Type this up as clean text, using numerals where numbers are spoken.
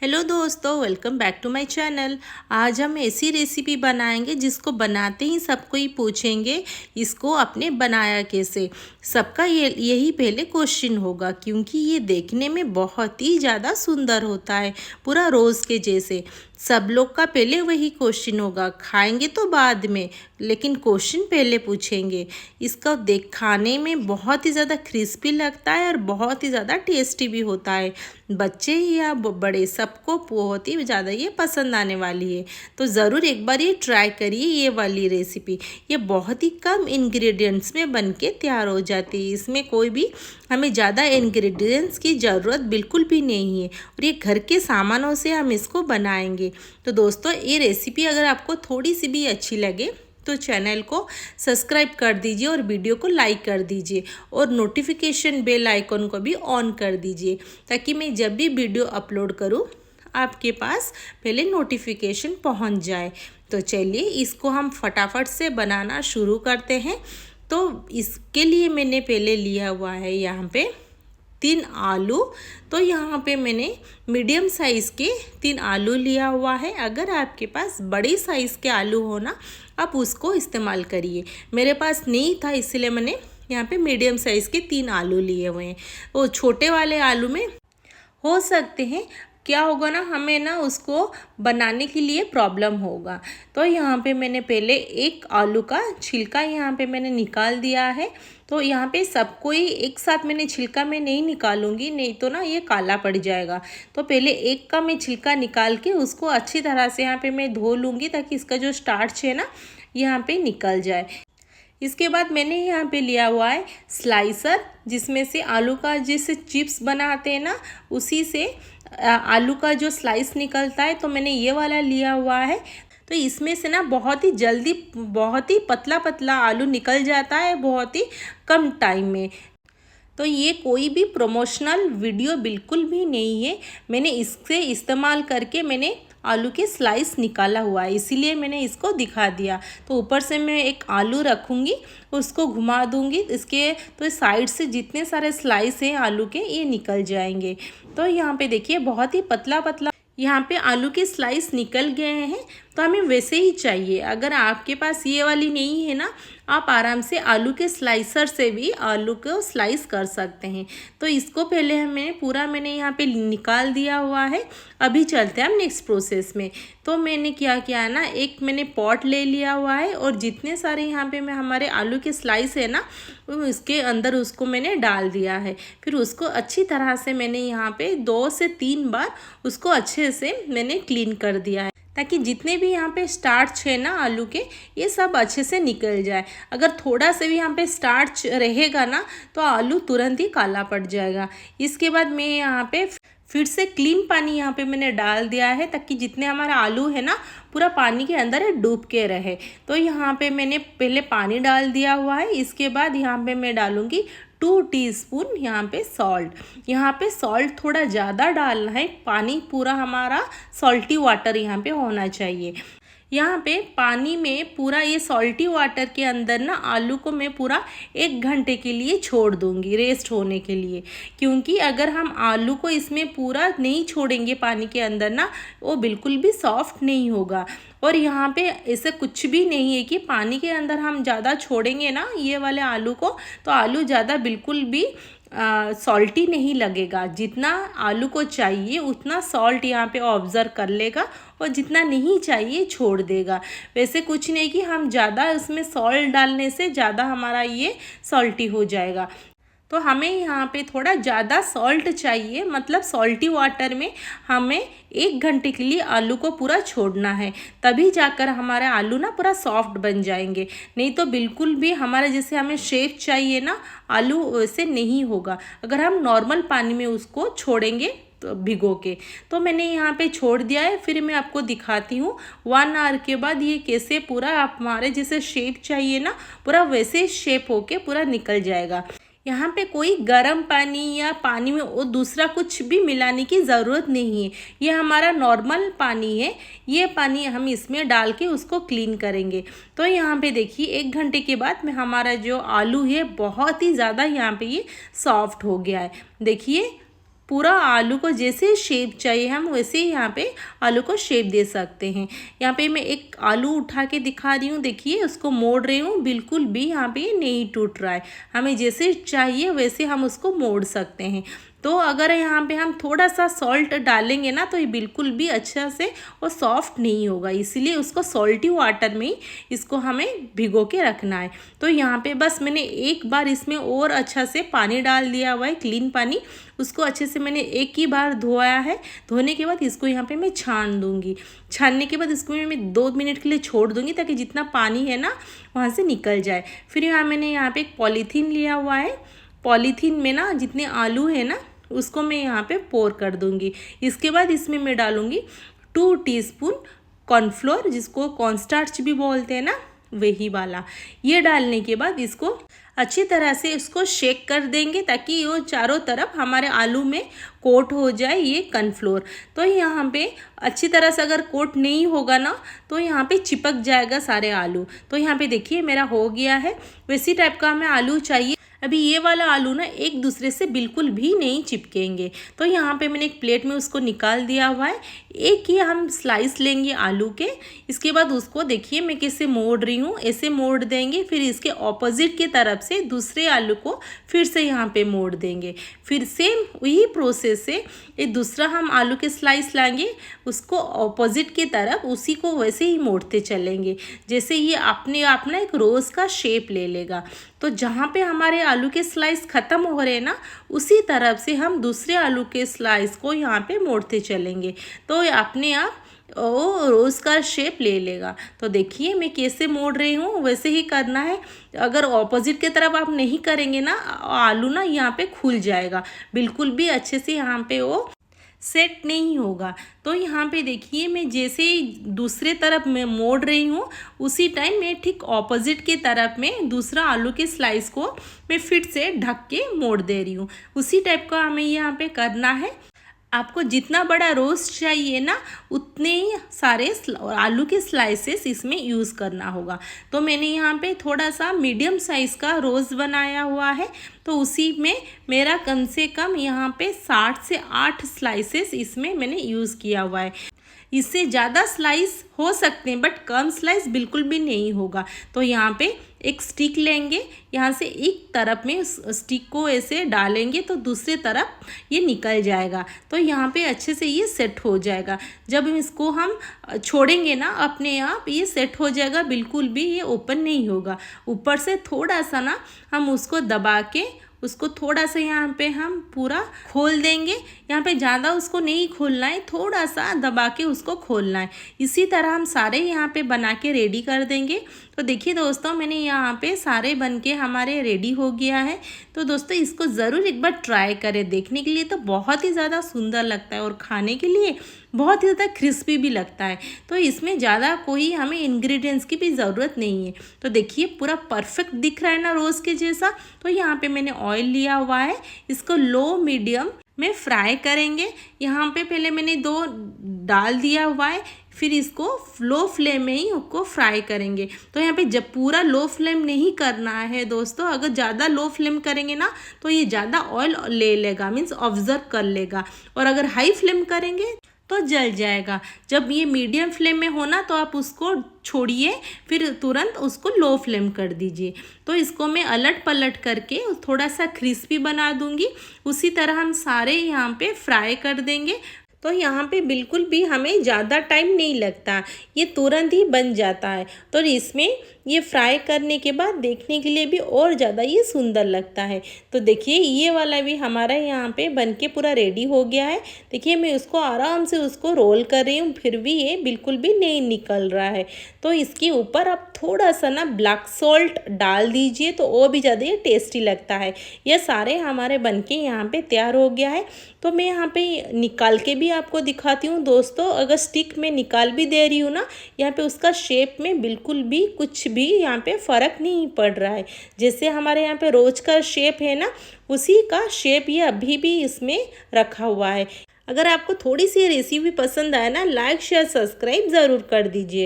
Hello दोस्तों, welcome back to my channel. आज हम ऐसी रेसिपी बनाएंगे जिसको बनाते ही सबको ही पूछेंगे इसको आपने बनाया कैसे। सबका यही पहले क्वेश्चन होगा, क्योंकि ये देखने में बहुत ही ज़्यादा सुंदर होता है, पूरा रोज़ के जैसे। सब लोग का पहले वही क्वेश्चन होगा, खाएंगे तो बाद में, लेकिन क्वेश्चन पहले पूछेंगे। इसका खाने में बहुत ही ज़्यादा क्रिस्पी लगता है और बहुत ही ज़्यादा टेस्टी भी होता है। बच्चे या बड़े सबको बहुत ही ज़्यादा ये पसंद आने वाली है। तो ज़रूर एक बार ये ट्राई करिए ये वाली रेसिपी। ये बहुत ही कम इंग्रेडिएंट्स में बन के तैयार हो जाती है। इसमें कोई भी हमें ज़्यादा इंग्रेडिएंट्स की ज़रूरत बिल्कुल भी नहीं है और ये घर के सामानों से हम इसको बनाएंगे। तो दोस्तों, ये रेसिपी अगर आपको थोड़ी सी भी अच्छी लगे तो चैनल को सब्सक्राइब कर दीजिए और वीडियो को लाइक कर दीजिए और नोटिफिकेशन बेल आइकन को भी ऑन कर दीजिए, ताकि मैं जब भी वीडियो अपलोड करूं आपके पास पहले नोटिफिकेशन पहुंच जाए। तो चलिए इसको हम फटाफट से बनाना शुरू करते हैं। तो इसके लिए मैंने पहले लिया हुआ है यहाँ पे 3 आलू। तो यहाँ पे मैंने मीडियम साइज़ के 3 आलू लिया हुआ है। अगर आपके पास बड़ी साइज़ के आलू हो ना, आप उसको इस्तेमाल करिए। मेरे पास नहीं था, इसलिए मैंने यहाँ पे मीडियम साइज़ के 3 आलू लिए हुए हैं। वो छोटे वाले आलू में हो सकते हैं क्या होगा ना, हमें ना उसको बनाने के लिए प्रॉब्लम होगा। तो यहाँ पे मैंने पहले एक आलू का छिलका यहाँ पे मैंने निकाल दिया है। तो यहाँ पे सबको ही एक साथ मैंने छिलका में नहीं निकालूंगी, नहीं तो ना ये काला पड़ जाएगा। तो पहले एक का मैं छिलका निकाल के उसको अच्छी तरह से यहाँ पे मैं धो लूँगी, ताकि इसका जो स्टार्च है ना यहाँ पे निकल जाए। इसके बाद मैंने यहाँ पे लिया हुआ है स्लाइसर, जिसमें से आलू का जिससे चिप्स बनाते हैं ना, उसी से आलू का जो स्लाइस निकलता है। तो मैंने ये वाला लिया हुआ है। तो इसमें से ना बहुत ही जल्दी बहुत ही पतला पतला आलू निकल जाता है, बहुत ही कम टाइम में। तो ये कोई भी प्रमोशनल वीडियो बिल्कुल भी नहीं है। मैंने इससे इस्तेमाल करके मैंने आलू के स्लाइस निकाला हुआ है, इसीलिए मैंने इसको दिखा दिया। तो ऊपर से मैं एक आलू रखूँगी, उसको घुमा दूँगी इसके, तो साइड से जितने सारे स्लाइस हैं आलू के ये निकल जाएंगे। तो यहाँ पे देखिए बहुत ही पतला पतला यहाँ पे आलू के स्लाइस निकल गए हैं। तो हमें वैसे ही चाहिए। अगर आपके पास ये वाली नहीं है ना, आप आराम से आलू के स्लाइसर से भी आलू को स्लाइस कर सकते हैं। तो इसको पहले मैंने यहाँ पे निकाल दिया हुआ है। अभी चलते हैं हम नेक्स्ट प्रोसेस में। तो मैंने क्या किया है ना, एक मैंने पॉट ले लिया हुआ है और जितने सारे यहाँ पे मैं हमारे आलू के स्लाइस है ना, उसके अंदर उसको मैंने डाल दिया है। फिर उसको अच्छी तरह से मैंने यहाँ पे 2 से 3 बार उसको अच्छे से मैंने क्लीन कर दिया है, ताकि जितने भी यहाँ पे स्टार्च है ना आलू के, ये सब अच्छे से निकल जाए। अगर थोड़ा से भी यहाँ पे स्टार्च रहेगा ना, तो आलू तुरंत ही काला पड़ जाएगा। इसके बाद मैं यहाँ पे फिर से क्लीन पानी यहाँ पे मैंने डाल दिया है, ताकि जितने हमारा आलू है ना पूरा पानी के अंदर डूब के रहे। तो यहाँ पे मैंने पहले पानी डाल दिया हुआ है। इसके बाद यहाँ पे मैं डालूँगी 2 टीस्पून यहाँ पे सॉल्ट। यहाँ पे सॉल्ट थोड़ा ज़्यादा डालना है, पानी पूरा हमारा सॉल्टी वाटर यहाँ पे होना चाहिए। यहाँ पे पानी में पूरा ये सॉल्टी वाटर के अंदर ना आलू को मैं पूरा 1 घंटे के लिए छोड़ दूँगी रेस्ट होने के लिए, क्योंकि अगर हम आलू को इसमें पूरा नहीं छोड़ेंगे पानी के अंदर ना, वो बिल्कुल भी सॉफ्ट नहीं होगा। और यहाँ पे ऐसे कुछ भी नहीं है कि पानी के अंदर हम ज़्यादा छोड़ेंगे ना ये वाले आलू को, तो आलू ज़्यादा बिल्कुल भी सॉल्टी नहीं लगेगा। जितना आलू को चाहिए उतना सॉल्ट यहाँ पे ऑब्ज़र्व कर लेगा और जितना नहीं चाहिए छोड़ देगा। वैसे कुछ नहीं कि हम ज़्यादा उसमें सॉल्ट डालने से ज़्यादा हमारा ये सॉल्टी हो जाएगा। तो हमें यहाँ पे थोड़ा ज़्यादा सॉल्ट चाहिए, मतलब सॉल्टी वाटर में हमें 1 घंटे के लिए आलू को पूरा छोड़ना है, तभी जाकर हमारा आलू ना पूरा सॉफ्ट बन जाएंगे। नहीं तो बिल्कुल भी हमारा जैसे हमें शेप चाहिए ना, आलू वैसे नहीं होगा अगर हम नॉर्मल पानी में उसको छोड़ेंगे तो भिगो के। तो मैंने यहाँ पे छोड़ दिया है। फिर मैं आपको दिखाती हूँ 1 आवर के बाद ये कैसे पूरा आप हमारे जैसे शेप चाहिए ना, पूरा वैसे शेप होके पूरा निकल जाएगा। यहाँ पे कोई गर्म पानी या पानी में वो दूसरा कुछ भी मिलाने की ज़रूरत नहीं है। ये हमारा नॉर्मल पानी है, ये पानी हम इसमें डाल के उसको क्लीन करेंगे। तो यहाँ पे देखिए 1 घंटे के बाद में हमारा जो आलू है बहुत ही ज़्यादा यहाँ पे ये सॉफ्ट हो गया है। देखिए पूरा आलू को जैसे शेप चाहिए हम वैसे ही यहाँ पे आलू को शेप दे सकते हैं। यहाँ पे मैं एक आलू उठा के दिखा रही हूँ, देखिए उसको मोड़ रही हूँ, बिल्कुल भी यहाँ पे नहीं टूट रहा है। हमें जैसे चाहिए वैसे हम उसको मोड़ सकते हैं। तो अगर यहाँ पे हम थोड़ा सा सॉल्ट डालेंगे ना तो ये बिल्कुल भी अच्छा से और सॉफ्ट नहीं होगा, इसीलिए उसको सॉल्टी वाटर में ही इसको हमें भिगो के रखना है। तो यहाँ पे बस मैंने एक बार इसमें और अच्छा से पानी डाल दिया हुआ है, क्लीन पानी, उसको अच्छे से मैंने एक ही बार धोया है। धोने के बाद इसको यहाँ पे मैं छान दूँगी। छानने के बाद इसको मैं 2 मिनट के लिए छोड़ दूँगी ताकि जितना पानी है ना वहाँ से निकल जाए। फिर मैंने यहाँ पे एक पॉलीथीन लिया हुआ है, पॉलीथीन में ना जितने आलू है ना उसको मैं यहाँ पे पोर कर दूँगी। इसके बाद इसमें मैं डालूँगी 2 टीस्पून कॉर्नफ्लोर, जिसको कॉर्नस्टार्च भी बोलते हैं ना, वही वाला। ये डालने के बाद इसको अच्छी तरह से इसको शेक कर देंगे ताकि वो चारों तरफ हमारे आलू में कोट हो जाए ये कॉर्नफ्लोर। तो यहाँ पे अच्छी तरह से अगर कोट नहीं होगा ना तो यहाँ पे चिपक जाएगा सारे आलू। तो यहाँ पे देखिए मेरा हो गया है, वैसी टाइप का हमें आलू चाहिए। अभी ये वाला आलू ना एक दूसरे से बिल्कुल भी नहीं चिपकेंगे। तो यहाँ पे मैंने एक प्लेट में उसको निकाल दिया हुआ है। एक ही हम स्लाइस लेंगे आलू के। इसके बाद उसको देखिए मैं कैसे मोड़ रही हूँ, ऐसे मोड़ देंगे। फिर इसके ऑपोजिट की तरफ से दूसरे आलू को फिर से यहाँ पे मोड़ देंगे। फिर सेम वही प्रोसेस से ये दूसरा हम आलू के स्लाइस लाएंगे, उसको ऑपोजिट की तरफ उसी को वैसे ही मोड़ते चलेंगे, जैसे ये अपने आप ना एक रोज़ का शेप ले लेगा। तो जहाँ पे हमारे आलू के स्लाइस ख़त्म हो रहे हैं ना उसी तरफ से हम दूसरे आलू के स्लाइस को यहाँ पे मोड़ते चलेंगे, तो अपने आप वो रोज़ का शेप ले लेगा। तो देखिए मैं कैसे मोड़ रही हूँ, वैसे ही करना है। अगर ऑपोजिट की तरफ आप नहीं करेंगे ना आलू ना यहाँ पे खुल जाएगा, बिल्कुल भी अच्छे से यहाँ पे वो सेट नहीं होगा। तो यहाँ पे देखिए मैं जैसे ही दूसरे तरफ मैं मोड़ रही हूँ उसी टाइम मैं ठीक ऑपोजिट की तरफ में दूसरा आलू के स्लाइस को मैं फिर से ढक के मोड़ दे रही हूँ। उसी टाइप का हमें यहाँ पे करना है। आपको जितना बड़ा रोस्ट चाहिए ना उतने ही सारे आलू के स्लाइसेस इसमें यूज़ करना होगा। तो मैंने यहाँ पे थोड़ा सा मीडियम साइज़ का रोस्ट बनाया हुआ है, तो उसी में मेरा कम से कम यहाँ पे 7 से 8 स्लाइसेस इसमें मैंने यूज़ किया हुआ है। इससे ज़्यादा स्लाइस हो सकते हैं बट कम स्लाइस बिल्कुल भी नहीं होगा। तो यहाँ पे एक स्टिक लेंगे, यहाँ से एक तरफ में उस स्टिक को ऐसे डालेंगे तो दूसरे तरफ ये निकल जाएगा। तो यहाँ पे अच्छे से ये सेट हो जाएगा। जब इसको हम छोड़ेंगे ना अपने आप ये सेट हो जाएगा, बिल्कुल भी ये ओपन नहीं होगा। ऊपर से थोड़ा सा ना हम उसको दबा के उसको थोड़ा सा यहाँ पे हम पूरा खोल देंगे। यहाँ पे ज़्यादा उसको नहीं खोलना है, थोड़ा सा दबा के उसको खोलना है। इसी तरह हम सारे यहाँ पे बना के रेडी कर देंगे। तो देखिए दोस्तों मैंने यहाँ पे सारे बन के हमारे रेडी हो गया है। तो दोस्तों इसको ज़रूर एक बार ट्राई करें, देखने के लिए तो बहुत ही ज़्यादा सुंदर लगता है और खाने के लिए बहुत ही ज़्यादा क्रिस्पी भी लगता है। तो इसमें ज़्यादा कोई हमें इंग्रेडिएंट्स की भी ज़रूरत नहीं है। तो देखिए पूरा परफेक्ट दिख रहा है ना रोज़ के जैसा। तो यहाँ पे मैंने ऑयल लिया हुआ है, इसको लो मीडियम में फ्राई करेंगे। यहाँ पे पहले मैंने 2 डाल दिया हुआ है, फिर इसको लो फ्लेम में ही उसको फ्राई करेंगे। तो यहाँ पे जब पूरा लो फ्लेम नहीं करना है दोस्तों, अगर ज़्यादा लो फ्लेम करेंगे ना तो ये ज़्यादा ऑयल ले लेगा, मीन्स ऑब्जर्व कर लेगा। और अगर हाई फ्लेम करेंगे तो जल जाएगा। जब ये मीडियम फ्लेम में हो ना तो आप उसको छोड़िए, फिर तुरंत उसको लो फ्लेम कर दीजिए। तो इसको मैं अलट पलट करके थोड़ा सा क्रिस्पी बना दूंगी। उसी तरह हम सारे यहाँ पे फ्राई कर देंगे। तो यहाँ पे बिल्कुल भी हमें ज़्यादा टाइम नहीं लगता, ये तुरंत ही बन जाता है। तो इसमें ये फ्राई करने के बाद देखने के लिए भी और ज़्यादा ये सुंदर लगता है। तो देखिए ये वाला भी हमारा यहाँ पे बनके पूरा रेडी हो गया है। देखिए मैं उसको आराम से उसको रोल कर रही हूँ, फिर भी ये बिल्कुल भी नहीं निकल रहा है। तो इसके ऊपर आप थोड़ा सा ना ब्लैक सॉल्ट डाल दीजिए तो और भी ज़्यादा ये टेस्टी लगता है। ये सारे हमारे बनके यहाँ पे तैयार हो गया है। तो मैं यहाँ पे निकाल के भी आपको दिखाती हूँ दोस्तों। अगर स्टिक में निकाल भी दे रही हूँ ना, यहाँ पे उसका शेप में बिल्कुल भी कुछ भी यहाँ पे फ़र्क नहीं पड़ रहा है। जैसे हमारे यहाँ पे रोज का शेप है ना, उसी का शेप ये अभी भी इसमें रखा हुआ है। अगर आपको थोड़ी सी रेसिपी पसंद आए ना, लाइक शेयर सब्सक्राइब ज़रूर कर दीजिए।